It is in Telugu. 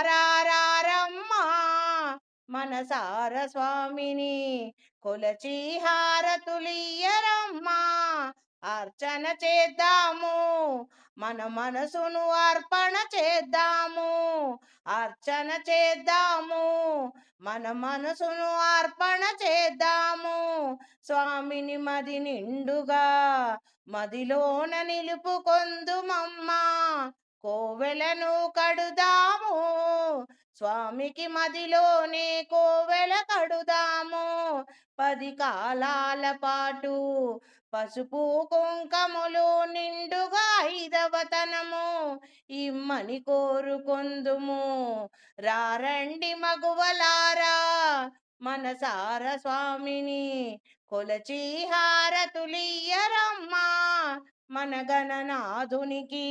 మగువలారారమ్మా మనసార స్వామిని కొలచి హారతులియ్యరమ్మా. అర్చన చేద్దాము, మన మనసును అర్పణ చేద్దాము. అర్చన చేద్దాము, మన మనసును అర్పణ చేద్దాము. స్వామిని మది నిండుగా మదిలోన నిలుపుకొందుమమ్మా. కోవెలను కడుదాము, స్వామికి మదిలోనే కోవెల కడుదాము. 10 కాలాల పాటు పసుపు కుంకములు నిండుగా ఐదవతనము ఇమ్మని కోరుకొందుము. రారండి మగువలారా మనసార స్వామిని కొలచి హారతులియ్యరమ్మా మన గణనాథునికి.